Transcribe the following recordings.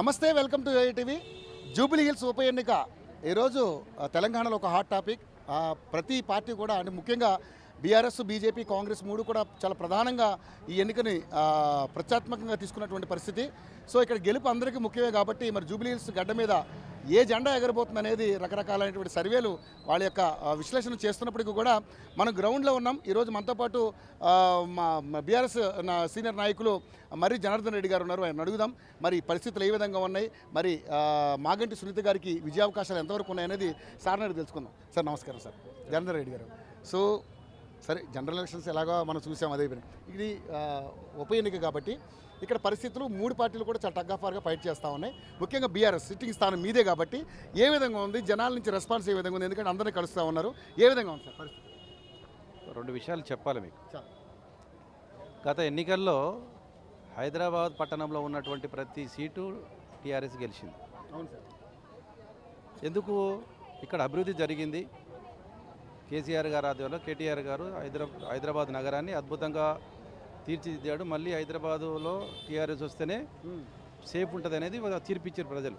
నమస్తే, welcome to ఏఐటీవీ. Jubilee hills ఉప ఎన్నిక ఈరోజు తెలంగాణలో ఒక హాట్ టాపిక్. ప్రతి పార్టీ కూడా అంటే ముఖ్యంగా బీఆర్ఎస్, బీజేపీ, కాంగ్రెస్ మూడు కూడా చాలా ప్రధానంగా ఈ ఎన్నికని ప్రత్యాత్మకంగా తీసుకున్నటువంటి పరిస్థితి. సో ఇక్కడ గెలుపు అందరికీ ముఖ్యమే కాబట్టి మరి జూబ్లీ హిల్స్ గడ్డ మీద ఏ జెండా ఎగరబోతుంది అనేది రకరకాలైనటువంటి సర్వేలు వాళ్ళ యొక్క విశ్లేషణ చేస్తున్నప్పటికీ కూడా మనం గ్రౌండ్లో ఉన్నాం. ఈరోజు మనతో పాటు మా బీఆర్ఎస్ సీనియర్ నాయకులు మరి జనార్దన్ రెడ్డి గారు ఉన్నారు. ఆయన అడుగుదాం మరి పరిస్థితులు ఏ విధంగా ఉన్నాయి, మరి మాగంటి సునీత గారికి విజయావకాశాలు ఎంతవరకు ఉన్నాయనేది సార్ అనేది తెలుసుకుందాం. సార్ నమస్కారం. సార్ జనార్దన్ రెడ్డి గారు, సో సరే జనరల్ ఎలక్షన్స్ ఎలాగో మనం చూసాం, అదే ఇది ఉప ఎన్నిక కాబట్టి ఇక్కడ పరిస్థితులు మూడు పార్టీలు కూడా చాలా టగ్గాఫార్గా ఫైట్ చేస్తూ ఉన్నాయి. ముఖ్యంగా బీఆర్ఎస్ సిట్టింగ్ స్థానం మీదే కాబట్టి ఏ విధంగా ఉంది, జనాల నుంచి రెస్పాన్స్ ఏ విధంగా ఉంది, ఎందుకంటే అందరినీ కలుస్తూ ఉన్నారు, ఏ విధంగా ఉంది సార్ పరిస్థితి? రెండు విషయాలు చెప్పాలి మీకు. గత ఎన్నికల్లో హైదరాబాద్ పట్టణంలో ఉన్నటువంటి ప్రతి సీటు టీఆర్ఎస్ గెలిచింది. అవును సార్. ఎందుకు? ఇక్కడ అభివృద్ధి జరిగింది. కేసీఆర్ గారు ఆధ్వర్యంలో కేటీఆర్ గారు హైదరాబాద్ నగరాన్ని అద్భుతంగా తీర్చిదిద్దాడు. మళ్ళీ హైదరాబాదులో టీఆర్ఎస్ వస్తేనే సేఫ్ ఉంటుంది అనేది తీర్పిచ్చారు ప్రజలు,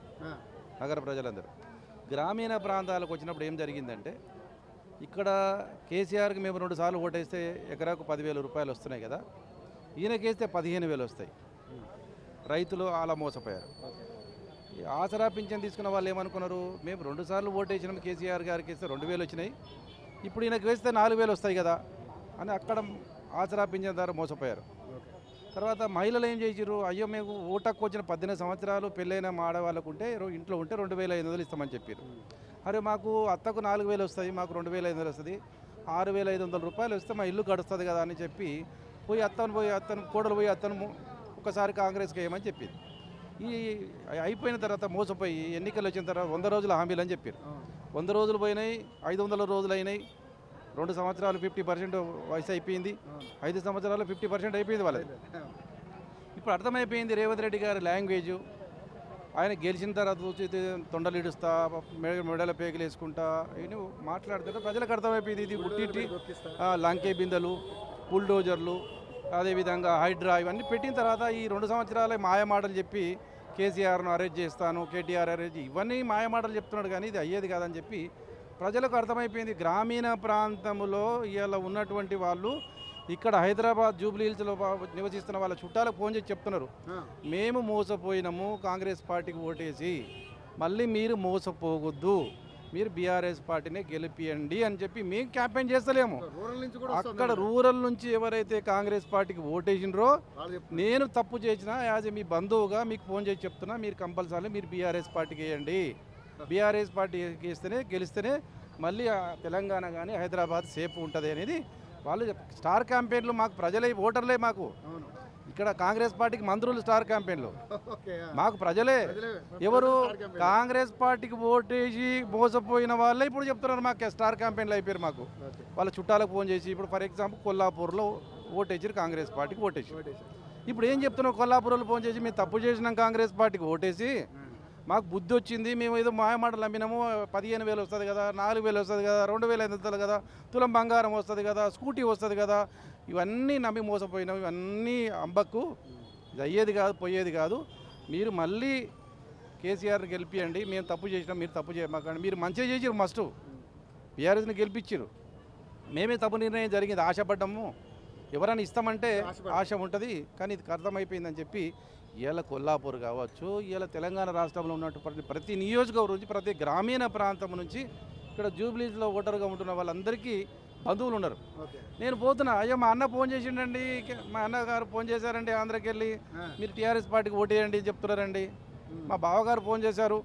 నగర ప్రజలందరూ. గ్రామీణ ప్రాంతాలకు వచ్చినప్పుడు ఏం జరిగిందంటే, ఇక్కడ కేసీఆర్కి మేము 2 సార్లు ఓటేస్తే ఎకరాకు 10,000 రూపాయలు వస్తున్నాయి కదా, ఈయనకేస్తే 15,000 వస్తాయి. రైతులు అలా మోసపోయారు. ఆసరా పింఛన్ తీసుకున్న వాళ్ళు ఏమనుకున్నారు, మేము 2 సార్లు ఓటేసినాం, కేసీఆర్ గారికి వేస్తే 2,000 వచ్చినాయి, ఇప్పుడు ఈయనకి వేస్తే 4,000 వస్తాయి కదా అని అక్కడ ఆసరా పింఛన్ ద్వారా మోసపోయారు. తర్వాత మహిళలు ఏం చేసారు, అయ్యో మేము ఓటకు వచ్చిన 18 సంవత్సరాలు పెళ్ళైన ఆడవాళ్ళకు ఉంటే ఇంట్లో ఉంటే 2,500 ఇస్తామని చెప్పారు. అరే మాకు అత్తకు 4,000 వస్తాయి, మాకు 2,500 వస్తుంది, 6,500 రూపాయలు వస్తే మా ఇల్లు గడుస్తుంది కదా అని చెప్పి అత్తను కోడలు పోయి అత్తను ఒకసారి కాంగ్రెస్కి వేయమని చెప్పింది. ఈ అయిపోయిన తర్వాత మోసపోయి ఎన్నికలు వచ్చిన తర్వాత 100 రోజుల హామీలు అని చెప్పారు. 100 రోజులు పోయినాయి, 500 రోజులు అయినాయి, 2 సంవత్సరాలు 50% వయసు అయిపోయింది, 5 సంవత్సరాలు 50% అయిపోయింది వాళ్ళది. ఇప్పుడు అర్థమైపోయింది రేవంత్ రెడ్డి గారి లాంగ్వేజు. ఆయన గెలిచిన తర్వాత తొండలు ఇడుస్తా, మెడల పేకలు వేసుకుంటా ఇవన్నీ మాట్లాడుతుంటే ప్రజలకు అర్థమైపోయింది ఇది ఉట్టి లంకే బిందెలు, బుల్డోజర్లు, అదేవిధంగా హైడ్రా ఇవన్నీ పెట్టిన తర్వాత ఈ 2 సంవత్సరాలే మాయమాటలు చెప్పి కేసీఆర్ను అరెస్ట్ చేస్తాను, కేటీఆర్ అరెస్ట్, ఇవన్నీ మాయమాటలు చెప్తున్నాడు కానీ ఇది అయ్యేది కాదని చెప్పి ప్రజలకు అర్థమైపోయింది. గ్రామీణ ప్రాంతంలో ఇవాళ ఉన్నటువంటి వాళ్ళు ఇక్కడ హైదరాబాద్ జూబ్లీ హిల్స్లో నివసిస్తున్న వాళ్ళ చుట్టాలకు ఫోన్ చేసి చెప్తున్నారు, మేము మోసపోయినాము కాంగ్రెస్ పార్టీకి ఓటేసి, మళ్ళీ మీరు మోసపోవద్దు, మీరు బీఆర్ఎస్ పార్టీనే గెలిపియండి అని చెప్పి మేము క్యాంపెయిన్ చేస్తలేము. అక్కడ రూరల్ నుంచి ఎవరైతే కాంగ్రెస్ పార్టీకి ఓటేసినరో, నేను తప్పు చేసినా యాజ్ మీ బంధువుగా మీకు ఫోన్ చేసి చెప్తున్నా, మీరు కంపల్సరీ మీరు బీఆర్ఎస్ పార్టీకి వేయండి, బీఆర్ఎస్ పార్టీకి వేస్తేనే గెలిస్తేనే మళ్ళీ తెలంగాణ కానీ హైదరాబాద్ సేఫ్ ఉంటుంది అనేది వాళ్ళు స్టార్ క్యాంపెయిన్లు. మాకు ప్రజలే ఓటర్లే, మాకు ఇక్కడ కాంగ్రెస్ పార్టీకి మంత్రులు స్టార్ క్యాంపెయిన్లు, మాకు ప్రజలే. ఎవరు కాంగ్రెస్ పార్టీకి ఓటేసి మోసపోయిన వాళ్ళే ఇప్పుడు చెప్తున్నారు మాకు స్టార్ క్యాంపెయిన్లు అయిపోయారు. మాకు వాళ్ళ చుట్టాలకు ఫోన్ చేసి, ఇప్పుడు ఫర్ ఎగ్జాంపుల్ కొల్లాపూర్లో ఓటేసారు కాంగ్రెస్ పార్టీకి ఓటేసి, ఇప్పుడు ఏం చెప్తున్నారు, కొల్లాపూర్లో ఫోన్ చేసి మేము తప్పు చేసినాం కాంగ్రెస్ పార్టీకి ఓటేసి, మాకు బుద్ధి వచ్చింది, మేము ఏదో మాయమాటలు అమ్మినాము, 15,000 వస్తుంది కదా, 4,000 వస్తుంది కదా, 2,500 వస్తుంది కదా, తులం బంగారం వస్తుంది కదా, స్కూటీ వస్తుంది కదా, ఇవన్నీ నమ్మి మోసపోయినాం, ఇవన్నీ అంబక్కు, ఇది అయ్యేది కాదు పోయేది కాదు, మీరు మళ్ళీ కేసీఆర్ని గెలిపియండి, మేము తప్పు చేసినాం, మీరు తప్పు చేయమాకండి, మీరు మంచిగా చేసిరు, మస్ట్ బీఆర్ఎస్ని గెలిపించారు, మేమే తప్పు నిర్ణయం జరిగింది, ఆశపడ్డాము, ఎవరైనా ఇస్తామంటే ఆశ ఉంటుంది కానీ ఇది అర్థమైపోయిందని చెప్పి ఇవాళ కొల్లాపూర్ కావచ్చు, ఇవాళ తెలంగాణ రాష్ట్రంలో ఉన్నటువంటి ప్రతి నియోజకవర్గం నుంచి, ప్రతి గ్రామీణ ప్రాంతం నుంచి ఇక్కడ జూబ్లీస్లో ఓటర్గా ఉంటున్న వాళ్ళందరికీ బంధువులు ఉన్నారు. నేను పోతున్నా, అయ్యో మా అన్న ఫోన్ చేసిండండి, మా అన్నగారు ఫోన్ చేశారండి ఆంధ్రాకి వెళ్ళి, మీరు టీఆర్ఎస్ పార్టీకి ఓటేయండి చెప్తున్నారండి, మా బావగారు ఫోన్ చేశారు,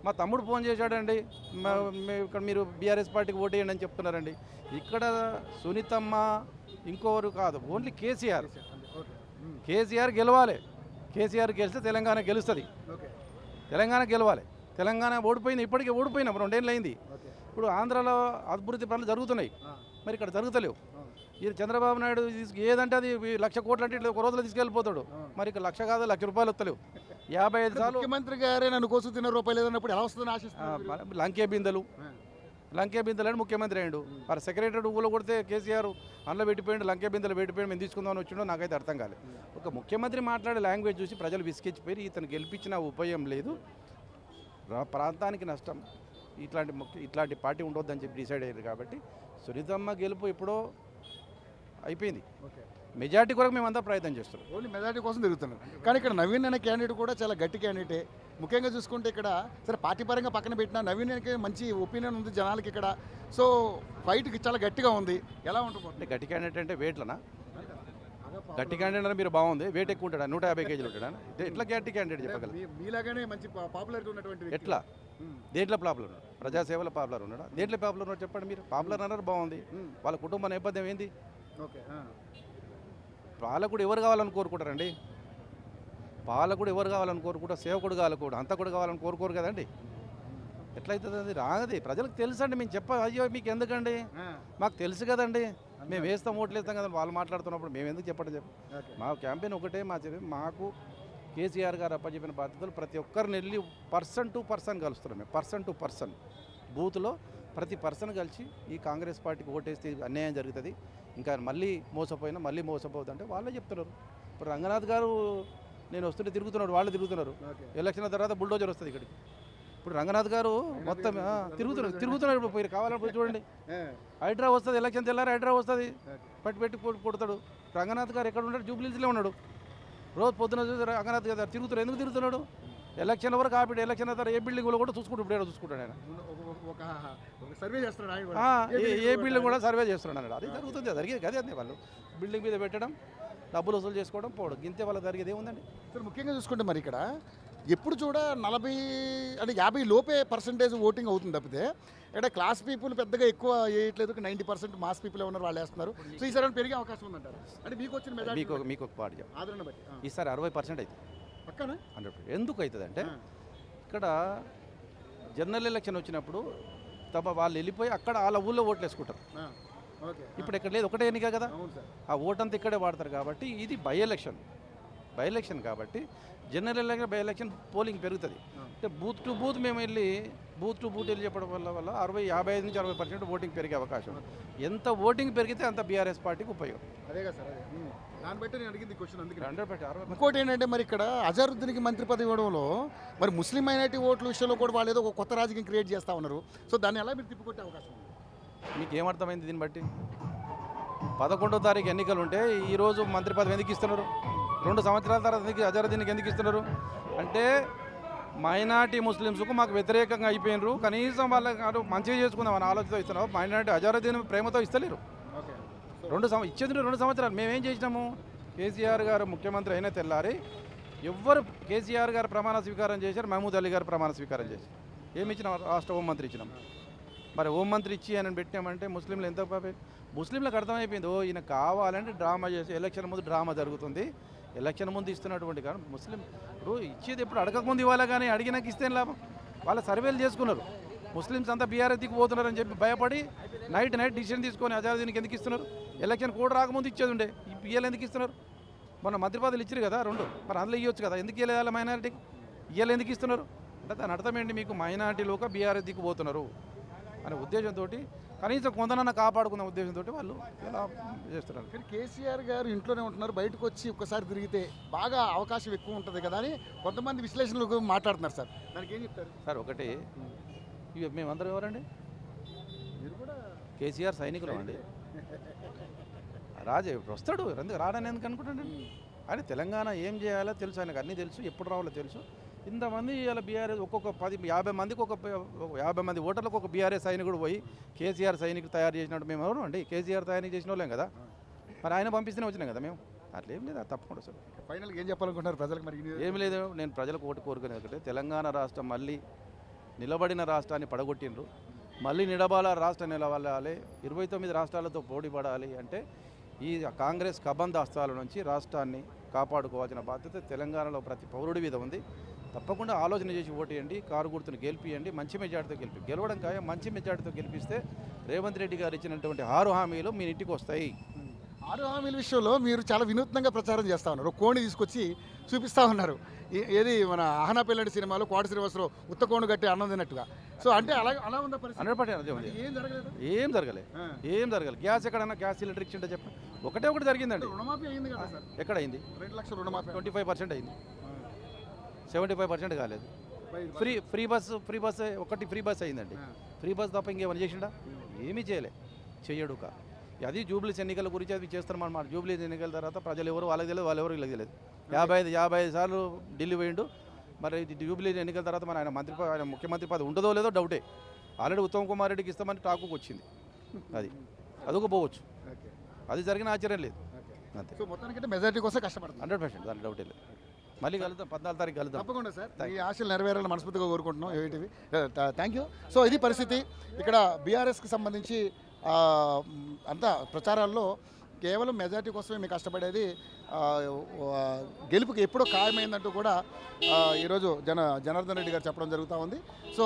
మా తమ్ముడు ఫోన్ చేశాడండి, ఇక్కడ మీరు బీఆర్ఎస్ పార్టీకి ఓటేయండి అని చెప్తున్నారండి. ఇక్కడ సునీతమ్మ ఇంకోరు కాదు, ఓన్లీ కేసీఆర్ గెలవాలి, కేసీఆర్ గెలిస్తే తెలంగాణ గెలుస్తుంది, తెలంగాణ గెలవాలి. తెలంగాణ ఓడిపోయింది, ఇప్పటికే ఓడిపోయినాం, 2 ఏళ్ళు అయింది. ఇప్పుడు ఆంధ్రాలో అభివృద్ధి పనులు జరుగుతున్నాయి, మరి ఇక్కడ జరుగుతలేవు. ఈ చంద్రబాబు నాయుడు ఏదంటే అది 1,00,000 కోట్లు అంటే ఇట్లా ఒక రోజులో తీసుకెళ్ళిపోతాడు, మరి ఇక్కడ 1,00,000 కాదు 1,00,000 రూపాయలు వస్తలేవు. 55 సార్లు ముఖ్యమంత్రి గారే నన్ను కోసు తిన్న రూపాయలు ఏదన్నప్పుడు ఎలా వస్తుందని ఆశిస్తున్నారు. లంకే బిందెలు, లంకే బిందెలని ముఖ్యమంత్రి అయ్యాడు. మరి సెక్రటరీ ఊళ్ళో కొడితే కేసీఆర్ అందులో పెట్టిపోయాడు, లంకే బిందెలు పెట్టిపోయాడు, మేము తీసుకుందామని వచ్చిండో నాకైతే అర్థం కాలేదు. ఒక ముఖ్యమంత్రి మాట్లాడే లాంగ్వేజ్ చూసి ప్రజలు విసికెచ్చిపోయి ఇతను గెలిపించిన ఉపయోగం లేదు, ప్రాంతానికి నష్టం, ఇట్లాంటి పార్టీ ఉండొద్దని చెప్పి డిసైడ్ అయ్యారు. కాబట్టి సునీతమ్మ గెలుపు ఎప్పుడో అయిపోయింది. మెజార్టీ కొరకు మేమంతా ప్రయత్నం చేస్తున్నాం. ఓన్లీ మెజార్టీ కోసం తిరుగుతున్నారు. కానీ ఇక్కడ నవీన్ అనే క్యాండిడేట్ కూడా చాలా గట్టి క్యాండిడేటే. ముఖ్యంగా చూసుకుంటే ఇక్కడ సరే పార్టీ పరంగా పక్కన పెట్టినా నవీన్ అనే మంచి ఒపీనియన్ ఉంది జనాలకి ఇక్కడ. సో ఫైట్ చాలా గట్టిగా ఉంది. ఎలా ఉంటుంది అంటే గట్టి క్యాండిడేట్ అంటే వెయిట్లనా? గట్టి క్యాండిడేట్ అంటే మీరు బాగుంది, వెయిట్ ఎక్కువ ఉంటాడా, 150 కేజీలు ఉంటాడా? ఎట్లా గట్టి క్యాండిడేట్ చెప్పగలరు? మీలాగానే మంచి పాపులారిటీ ఉన్నటువంటి ఎట్లా దేంట్లో పాపులర్ ఉన్నాడు? ప్రజాసేవలో పాపులర్ ఉన్నాడా? దేంట్లో పాపులర్ ఉన్నాడు చెప్పండి మీరు. పాపులర్ అన్నారు బాగుంది, వాళ్ళ కుటుంబ నేపథ్యం ఏంది? ఓకే, పాలకుడు ఎవరు కావాలని కోరుకుంటారండి? పాలకుడు ఎవరు కావాలని కోరుకుంటారు? సేవకుడు కావాలకూడదు, అంతకుడు కావాలని కోరుకోరు కదండి. ఎట్లయితుంది? అది రాగది. ప్రజలకు తెలుసు అండి. మేము అయ్యో మీకు ఎందుకండి, మాకు తెలుసు కదండి, మేము వేస్తాం, ఓట్లు వేస్తాం కదా. వాళ్ళు మాట్లాడుతున్నప్పుడు మేము ఎందుకు చెప్పండి? మా క్యాంపెయిన్ ఒకటే, మాకు కేసీఆర్ గారు అప్పచెప్పిన బాధ్యతలు ప్రతి ఒక్కరిని వెళ్ళి పర్సన్ టు పర్సన్ కలుస్తున్నాం. మేము పర్సన్ టు పర్సన్ బూత్లో ప్రతి పర్సన్ కలిసి ఈ కాంగ్రెస్ పార్టీకి ఓటేస్తే అన్యాయం జరుగుతుంది, ఇంకా మళ్ళీ మోసపోవద్దు అంటే వాళ్ళే చెప్తున్నారు. ఇప్పుడు రంగనాథ్ గారు నేను వస్తుంటే తిరుగుతున్నాడు, వాళ్ళు తిరుగుతున్నారు. ఎలక్షన్ తర్వాత బుల్డోజర్ వస్తుంది ఇక్కడికి. ఇప్పుడు రంగనాథ్ గారు మొత్తం తిరుగుతున్నాడు. ఇప్పుడు మీరు కావాలప్పుడు చూడండి, హైడ్రా వస్తుంది, ఎలక్షన్ తెల్లారి హైడ్రా వస్తుంది, పెట్టి కొడతాడు. రంగనాథ్ గారు ఎక్కడ ఉన్నాడు? జూబ్లీహిల్స్లో ఉన్నాడు. రోజు పొద్దున చూసి రంగనాథ్ గారు తిరుగుతున్నాడు. ఎందుకు తిరుగుతున్నాడు? ఎలక్షన్ వరకు ఆపిడు, ఎలక్షన్ తర్వాత ఏ బిల్డింగ్ కూడా చూసుకుంటాడు. ఇప్పుడు చూసుకుంటాడు ఆయన, ఏ బిల్డింగ్ కూడా సర్వే చేస్తున్నాడు అన్నాడు. అది జరుగుతుంది, జరిగేది కదా. అదే వాళ్ళు బిల్డింగ్ మీద పెట్టడం, డబ్బులు వసూలు చేసుకోవడం, పోవడం, గింతే వాళ్ళకి జరిగేది ఏముందండి. సార్ ముఖ్యంగా చూసుకుంటే మరి ఇక్కడ ఎప్పుడు చూడ 40 అంటే 50 లోపే పర్సెంటేజ్ ఓటింగ్ అవుతుంది తప్పితే ఇక్కడ క్లాస్ పీపుల్ పెద్దగా ఎక్కువ వేయట్లేదు. 90% మాస్ పీపుల్ ఉన్నారు, వాళ్ళు వేస్తున్నారు. సో ఈసారి పెరిగే అవకాశం ఉందంటారు. అంటే మీకు వచ్చిన మీకు ఒక పాట ఆదరణ బట్టి ఈసారి 60% అవుతుంది పక్కన 100%. ఎందుకు అవుతుంది అంటే ఇక్కడ జనరల్ ఎలక్షన్ వచ్చినప్పుడు వాళ్ళు వెళ్ళిపోయి అక్కడ వాళ్ళ ఊళ్ళో ఓట్లు వేసుకుంటారు. ఇప్పుడు ఇక్కడ లేదు, ఒకటే ఎన్నిక కదా, ఆ ఓటంతా ఇక్కడే వాడతారు. కాబట్టి ఇది బై ఎలక్షన్ కాబట్టి general election by election polling పెరుగుతుంది. అంటే బూత్ టు బూత్ వెళ్ళి చెప్పడం వల్ల 55 నుంచి 60% ఓటింగ్ పెరిగే అవకాశం. ఎంత ఓటింగ్ పెరిగితే అంత బీఆర్ఎస్ పార్టీకి ఉపయోగం. అదే కదా సార్, దాన్ని బట్టి నేను అడిగింది క్వశ్చన్. అందుకే 100%. ఇంకోటి ఏంటంటే మరి ఇక్కడ అజరుద్దీన్కి మంత్రి పదవి ఇవ్వడంలో మరి ముస్లిం మైనారిటీ ఓట్ల విషయంలో కూడా వాళ్ళు ఏదో ఒక కొత్త రాజకీయం క్రియేట్ చేస్తూ ఉన్నారు. సో దాన్ని ఎలా మీరు తిప్పికొట్టే అవకాశం ఉంది? మీకు ఏమర్థమైంది దీన్ని బట్టి? 11వ తారీఖు ఎన్నికలు ఉంటే ఈరోజు మంత్రి పదవి ఎందుకు ఇస్తున్నారు? 2 సంవత్సరాల తర్వాత అజరుద్దీన్కి ఎందుకు ఇస్తున్నారు? అంటే మైనార్టీ ముస్లిమ్స్కు మాకు వ్యతిరేకంగా అయిపోయినారు, కనీసం వాళ్ళకి మంచిగా చేసుకుందాం అని ఆలోచనతో ఇస్తున్నారు. మైనార్టీ అజరుద్దీన్ ప్రేమతో ఇస్తలేరు. ఇచ్చేది 2 సంవత్సరాలు. మేమేం చేసినాము? కేసీఆర్ గారు ముఖ్యమంత్రి అయినా తెల్లారి ఎవ్వరు కేసీఆర్ గారు ప్రమాణ స్వీకారం చేశారు, మహమూద్ అలీ గారు ప్రమాణ స్వీకారం చేశారు. ఏమి ఇచ్చినాం? రాష్ట్ర హోంమంత్రి ఇచ్చినాం. మరి హోంమంత్రి ఇచ్చి ఆయన పెట్టినామంటే ముస్లింలు ఎంత ముస్లింలకు అర్థమైపోయింది, ఓ ఈయన కావాలంటే డ్రామా చేసి ఎలక్షన్ ముందు డ్రామా జరుగుతుంది, ఎలక్షన్ ముందు ఇస్తున్నటువంటి కానీ ముస్లిం ఇప్పుడు ఇచ్చేది ఎప్పుడు అడగకముందు ఇవ్వాలి, కానీ అడిగినాక ఇస్తే లాభం. వాళ్ళ సర్వేలు చేసుకున్నారు, ముస్లిమ్స్ అంతా బీఆర్ఎస్ దిక్కు పోతున్నారని చెప్పి భయపడి నైట్ డిసిషన్ తీసుకొని అజరుద్దీన్కి ఎందుకు ఇస్తున్నారు? ఎలక్షన్ కూడా రాకముందు ఇచ్చేది ఉండే, ఇయ్యాలి ఎందుకు ఇస్తున్నారు? మొన్న మంత్రి పదవులు ఇచ్చారు కదా 2, మరి అందులో ఇవ్వచ్చు కదా, ఎందుకు ఇవ్వాలి మైనారిటీకి? ఇయ్యాలి ఎందుకు ఇస్తున్నారు? అంటే దాని అర్థం ఏంటి? మీకు మైనారిటీలోకి బీఆర్ఎస్ దిక్కు పోతున్నారు అనే ఉద్దేశంతో, కనీసం కొందనన్నా కాపాడుకున్న ఉద్దేశంతో వాళ్ళు ఇలా చేస్తున్నారు. కానీ కేసీఆర్ గారు ఇంట్లోనే ఉంటున్నారు, బయటకు వచ్చి ఒక్కసారి తిరిగితే బాగా అవకాశం ఎక్కువ ఉంటుంది కదా అని కొంతమంది విశ్లేషణలు మాట్లాడుతున్నారు సార్. దానికి ఏం చెప్తారు సార్? ఒకటి, ఇవి మేమందరం ఎవరండి? మీరు కూడా కేసీఆర్ సైనికులు అండి. రాజే వస్తాడు, ఎందుకు రాడని ఎందుకు అనుకుంటాడు? ఆయన తెలంగాణ ఏం చేయాలో తెలుసు, ఆయనకు అన్నీ తెలుసు, ఎప్పుడు రావాలో తెలుసు. ఇంతమంది ఇలా బీఆర్ఎస్ ఒక్కొక్క 50 మందికి 50 మంది ఓటర్లకు ఒక బీఆర్ఎస్ సైనికుడు పోయి కేసీఆర్ సైనికుడు తయారు చేసినట్టు మేము ఎవరు అండి? కేసీఆర్ తయారు చేసిన వాళ్ళేం కదా, మరి ఆయన పంపిస్తేనే వచ్చినాం కదా మేము. అట్లేం లేదు, తప్పకుండా సార్. ఫైనల్గా ఏం చెప్పాలనుకుంటున్నారు ప్రజలకు? మరి ఏమి లేదు, నేను ప్రజలకు ఓటు కోరుకునేది ఒకటే, తెలంగాణ రాష్ట్రం మళ్ళీ నిలబడిన రాష్ట్రాన్ని పడగొట్టిండ్రు, మళ్ళీ రాష్ట్రం నిలబడాలి, 29 రాష్ట్రాలతో పోటీ పడాలి అంటే ఈ కాంగ్రెస్ కబంధాస్తాల నుంచి రాష్ట్రాన్ని కాపాడుకోవాల్సిన బాధ్యత తెలంగాణలో ప్రతి పౌరుడి మీద ఉంది. తప్పకుండా ఆలోచన చేసి ఓటేయండి, కారు గుర్తును గెలిపియండి, మంచి మెజార్టీతో గెలవడం ఖాయం. మంచి మెజార్టీతో గెలిపిస్తే రేవంత్ రెడ్డి గారు ఇచ్చినటువంటి 6 హామీలు మీ ఇంటికి వస్తాయి. ఆరు హామీల విషయంలో మీరు చాలా వినూత్నంగా ప్రచారం చేస్తూ ఉన్నారు. ఒక కోణి తీసుకొచ్చి చూపిస్తూ ఉన్నారు. ఏది మన ఆహనా పెళ్ళంటి సినిమాలో కోట శ్రీనివాసరావు ఉత్త కోణు కట్టి అన్నం తిన్నట్టుగా. సో అంటే అలా ఉందా పరిస్థితి? 100% అదే ఉంది. ఏం జరగలేదు. ఏం జరగలేదు. గ్యాస్ ఎక్కడన్నా గ్యాస్ సిలిండర్ ఇచ్చింటే చెప్ప ఒకటి జరిగిందండి. రుణమాఫీ అయింది కదా సార్? ఎక్కడ అయింది? 2 లక్షల రుణమాఫీ 25% అయింది. 75% కాలేదు. ఫ్రీ బస్ ఒకటి ఫ్రీ బస్ అయిందండి. ఫ్రీ బస్ తప్ప ఇంకేమైనా చేసిండా? ఏమీ చేయలే, చెయ్యడు కా. అది జూబ్లీస్ ఎన్నికల గురించి అది చేస్తారు మన జూబ్లీస్ ఎన్నికల తర్వాత ప్రజలు ఎవరు వాళ్ళకి తెలియదు, వాళ్ళు ఎవరు వీళ్ళకి తెలియదు. 55 సార్లు ఢిల్లీ పోయిండు. మరి జూబ్లీ ఎన్నికల తర్వాత మన ఆయన ముఖ్యమంత్రి పదవి ఉంటుందో లేదో డౌటే. ఆల్రెడీ ఉత్తమ్ కుమార్ రెడ్డికి ఇస్తామని టాకుకు వచ్చింది. అదొక పోవచ్చు. అది జరిగిన ఆశ్చర్యం లేదు. అంతే. సో మొత్తానికంటే మెజారిటీ కోసం కష్టపడుతుంది. 100% దాని డౌటే లేదు. మళ్ళీ కలుద్దాం, 14 తారీఖు కలుద్దాం. తప్పకుండా సార్, ఈ ఆశలు నెరవేరాలని మనస్ఫూర్తిగా కోరుకుంటున్నాం. ఏవిటివి థ్యాంక్ యూ. సో ఇది పరిస్థితి. ఇక్కడ బీఆర్ఎస్కి సంబంధించి అంతా ప్రచారాల్లో కేవలం మెజారిటీ కోసమే మీకు కష్టపడేది. గెలుపుకి ఎప్పుడో ఖాయమైందంటూ కూడా ఈరోజు జనార్దన్ రెడ్డి గారు చెప్పడం జరుగుతూ ఉంది. సో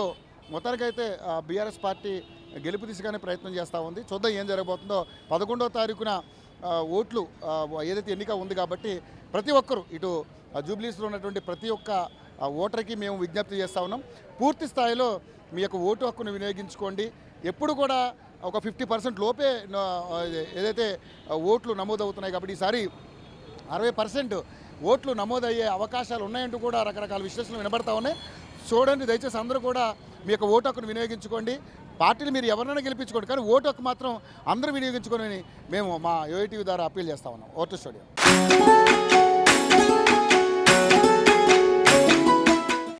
మొత్తానికైతే బీఆర్ఎస్ పార్టీ గెలుపు దిశగానే ప్రయత్నం చేస్తూ ఉంది. చూద్దాం ఏం జరగబోతుందో. 11వ తారీఖున ఓట్లు ఏదైతే ఎన్నిక ఉంది కాబట్టి ప్రతి ఒక్కరూ ఇటు జూబ్లీస్లో ఉన్నటువంటి ప్రతి ఒక్క ఓటర్కి మేము విజ్ఞప్తి చేస్తూ ఉన్నాం. పూర్తి స్థాయిలో మీ యొక్క ఓటు హక్కును వినియోగించుకోండి. ఎప్పుడు కూడా ఒక 50% లోపే ఏదైతే ఓట్లు నమోదవుతున్నాయి కాబట్టి ఈసారి 60% ఓట్లు నమోదయ్యే అవకాశాలు ఉన్నాయంటూ కూడా రకరకాల విశ్లేషణలు వినబడతా ఉన్నాయి. చూడండి, దయచేసి అందరూ కూడా మీ యొక్క ఓటు హక్కును వినియోగించుకోండి. పార్టీని మీరు ఎవరినైనా గెలిపించుకోండి, కానీ ఓటు హక్కు మాత్రం అందరూ వినియోగించుకొని మేము మా యోఐటీవీ ద్వారా అప్పీల్ చేస్తా ఉన్నాం. Vote studio.